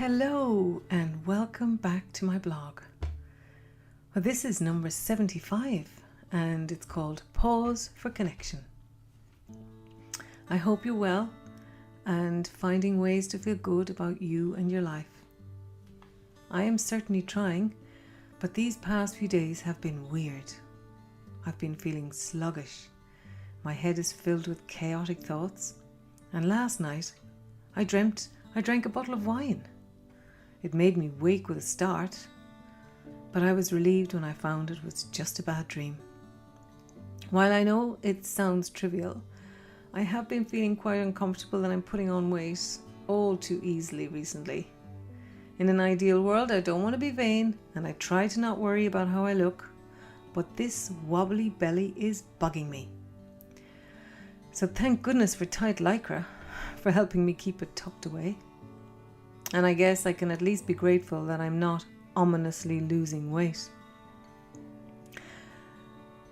Hello and welcome back to my blog. Well, this is number 75 and it's called Paws for Connection. I hope you're well and finding ways to feel good about you and your life. I am certainly trying, but these past few days have been weird. I've been feeling sluggish. My head is filled with chaotic thoughts, and last night I dreamt I drank a bottle of wine. It made me wake with a start, but I was relieved when I found it was just a bad dream. While I know it sounds trivial, I have been feeling quite uncomfortable and I'm putting on weight all too easily recently. In an ideal world, I don't want to be vain and I try to not worry about how I look, but this wobbly belly is bugging me. So thank goodness for tight lycra for helping me keep it tucked away. And I guess I can at least be grateful that I'm not ominously losing weight.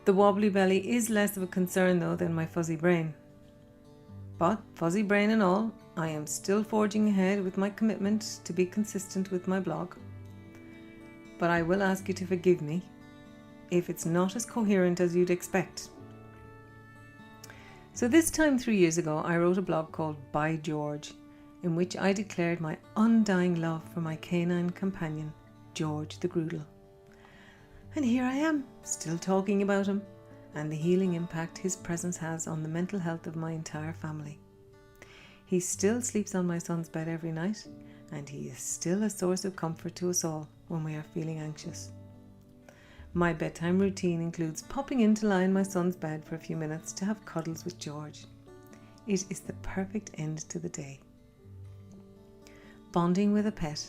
The wobbly belly is less of a concern though than my fuzzy brain. But fuzzy brain and all, I am still forging ahead with my commitment to be consistent with my blog. But I will ask you to forgive me if it's not as coherent as you'd expect. So this time 3 years ago, I wrote a blog called By George, in which I declared my undying love for my canine companion, George the Groodle. And here I am, still talking about him and the healing impact his presence has on the mental health of my entire family. He still sleeps on my son's bed every night, and he is still a source of comfort to us all when we are feeling anxious. My bedtime routine includes popping in to lie in my son's bed for a few minutes to have cuddles with George. It is the perfect end to the day. Bonding with a pet.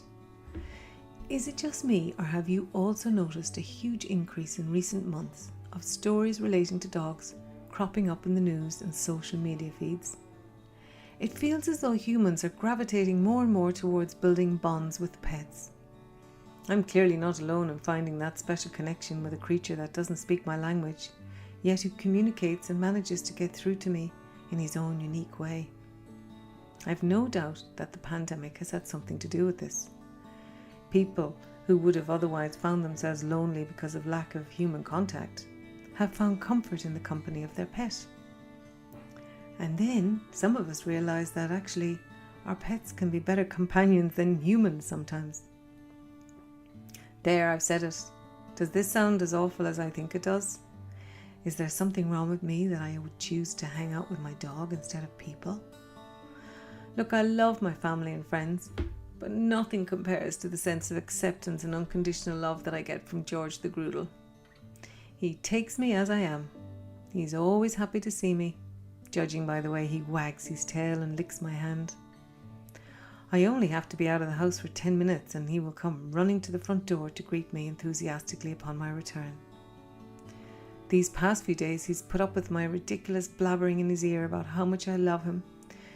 Is it just me, or have you also noticed a huge increase in recent months of stories relating to dogs cropping up in the news and social media feeds? It feels as though humans are gravitating more and more towards building bonds with pets. I'm clearly not alone in finding that special connection with a creature that doesn't speak my language, yet who communicates and manages to get through to me in his own unique way. I've no doubt that the pandemic has had something to do with this. People who would have otherwise found themselves lonely because of lack of human contact have found comfort in the company of their pet. And then some of us realize that actually our pets can be better companions than humans sometimes. There, I've said it. Does this sound as awful as I think it does? Is there something wrong with me that I would choose to hang out with my dog instead of people? Look, I love my family and friends, but nothing compares to the sense of acceptance and unconditional love that I get from George the Groodle. He takes me as I am. He's always happy to see me, judging by the way he wags his tail and licks my hand. I only have to be out of the house for 10 minutes and he will come running to the front door to greet me enthusiastically upon my return. These past few days he's put up with my ridiculous blabbering in his ear about how much I love him,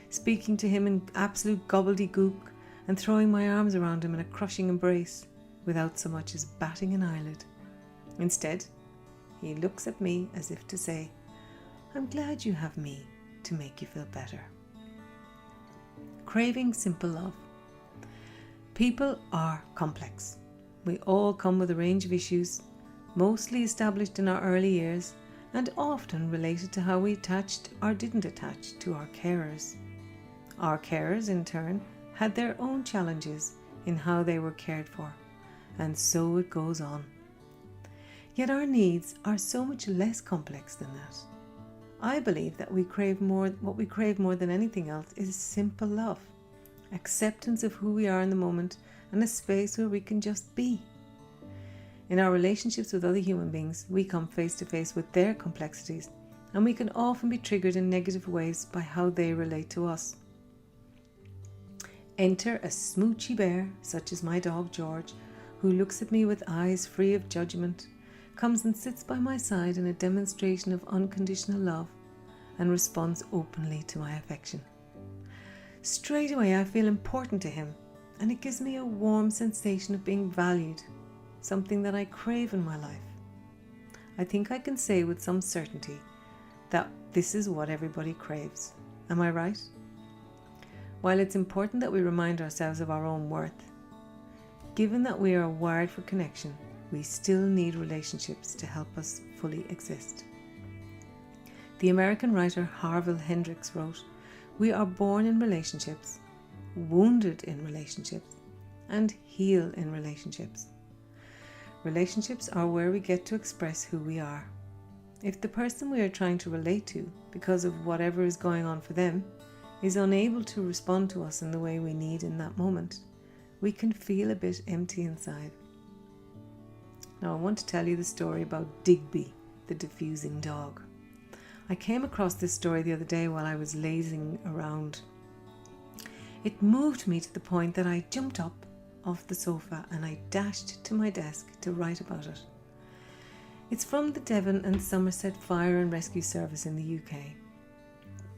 speaking to him in absolute gobbledygook and throwing my arms around him in a crushing embrace without so much as batting an eyelid. Instead, he looks at me as if to say, "I'm glad you have me to make you feel better." Craving simple love. People are complex. We all come with a range of issues, mostly established in our early years and often related to how we attached or didn't attach to our carers. Our carers, in turn, had their own challenges in how they were cared for, and so it goes on. Yet our needs are so much less complex than that. I believe that what we crave more than anything else is simple love, acceptance of who we are in the moment, and a space where we can just be. In our relationships with other human beings, we come face to face with their complexities, and we can often be triggered in negative ways by how they relate to us. Enter a smoochy bear, such as my dog George, who looks at me with eyes free of judgment, comes and sits by my side in a demonstration of unconditional love, and responds openly to my affection. Straight away I feel important to him, and it gives me a warm sensation of being valued, something that I crave in my life. I think I can say with some certainty that this is what everybody craves. Am I right? While it's important that we remind ourselves of our own worth, given that we are wired for connection, we still need relationships to help us fully exist. The American writer Harville Hendrix wrote, "We are born in relationships, wounded in relationships, and heal in relationships." Relationships are where we get to express who we are. If the person we are trying to relate to, because of whatever is going on for them, is unable to respond to us in the way we need in that moment, we can feel a bit empty inside. Now I want to tell you the story about Digby, the diffusing dog. I came across this story the other day while I was lazing around. It moved me to the point that I jumped up off the sofa and I dashed to my desk to write about it. It's from the Devon and Somerset Fire and Rescue Service in the UK.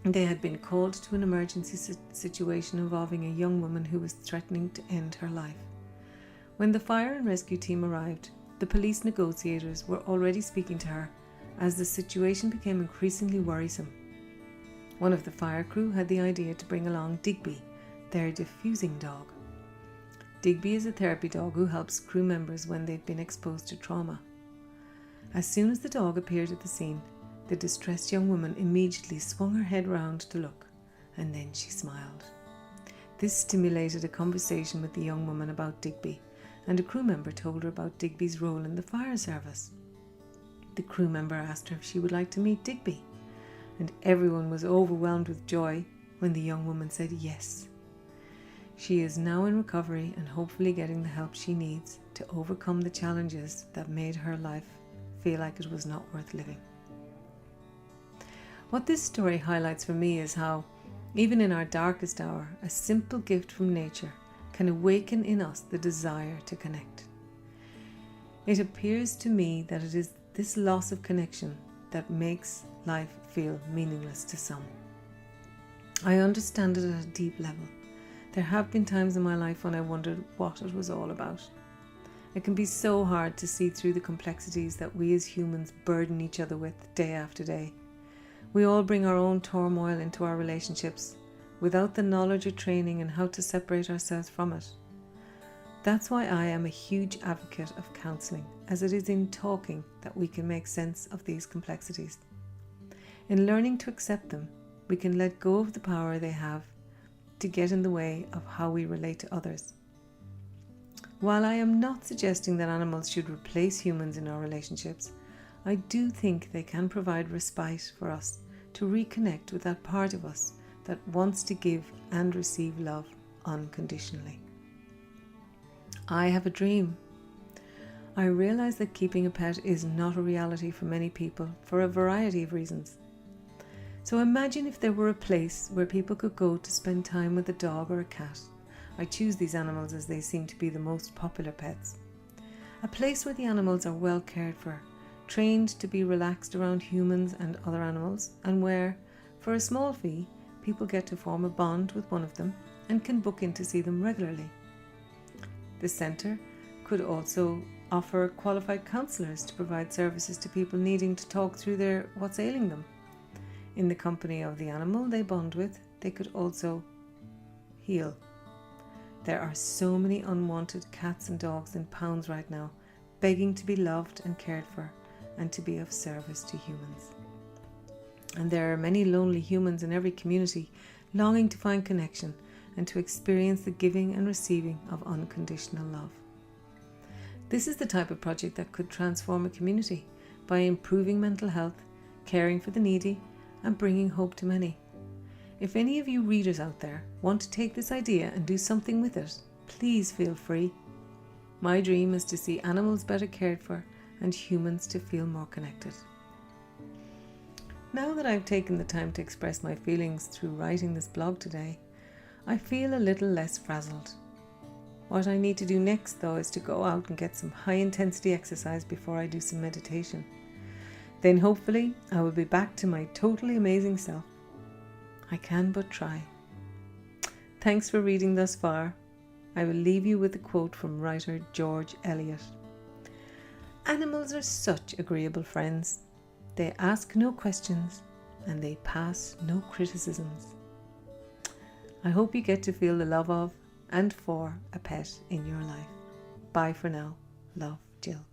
They had been called to an emergency situation involving a young woman who was threatening to end her life. When the fire and rescue team arrived, the police negotiators were already speaking to her as the situation became increasingly worrisome. One of the fire crew had the idea to bring along Digby, their diffusing dog. Digby is a therapy dog who helps crew members when they've been exposed to trauma. As soon as the dog appeared at the scene, the distressed young woman immediately swung her head round to look, and then she smiled. This stimulated a conversation with the young woman about Digby, and a crew member told her about Digby's role in the fire service. The crew member asked her if she would like to meet Digby, and everyone was overwhelmed with joy when the young woman said yes. She is now in recovery and hopefully getting the help she needs to overcome the challenges that made her life feel like it was not worth living. What this story highlights for me is how, even in our darkest hour, a simple gift from nature can awaken in us the desire to connect. It appears to me that it is this loss of connection that makes life feel meaningless to some. I understand it at a deep level. There have been times in my life when I wondered what it was all about. It can be so hard to see through the complexities that we as humans burden each other with day after day. We all bring our own turmoil into our relationships without the knowledge or training in how to separate ourselves from it. That's why I am a huge advocate of counselling, as it is in talking that we can make sense of these complexities. In learning to accept them, we can let go of the power they have to get in the way of how we relate to others. While I am not suggesting that animals should replace humans in our relationships, I do think they can provide respite for us to reconnect with that part of us that wants to give and receive love unconditionally. I have a dream. I realize that keeping a pet is not a reality for many people for a variety of reasons. So imagine if there were a place where people could go to spend time with a dog or a cat. I choose these animals as they seem to be the most popular pets. A place where the animals are well cared for, trained to be relaxed around humans and other animals, and where, for a small fee, people get to form a bond with one of them and can book in to see them regularly. The centre could also offer qualified counsellors to provide services to people needing to talk through what's ailing them. In the company of the animal they bond with, they could also heal. There are so many unwanted cats and dogs in pounds right now, begging to be loved and cared for and to be of service to humans. And there are many lonely humans in every community longing to find connection and to experience the giving and receiving of unconditional love. This is the type of project that could transform a community by improving mental health, caring for the needy, and bringing hope to many. If any of you readers out there want to take this idea and do something with it, please feel free. My dream is to see animals better cared for and humans to feel more connected. Now that I've taken the time to express my feelings through writing this blog today, I feel a little less frazzled. What I need to do next, though, is to go out and get some high-intensity exercise before I do some meditation. Then hopefully I will be back to my totally amazing self. I can but try. Thanks for reading thus far. I will leave you with a quote from writer George Eliot. Animals are such agreeable friends. They ask no questions and they pass no criticisms. I hope you get to feel the love of and for a pet in your life. Bye for now. Love, Jill.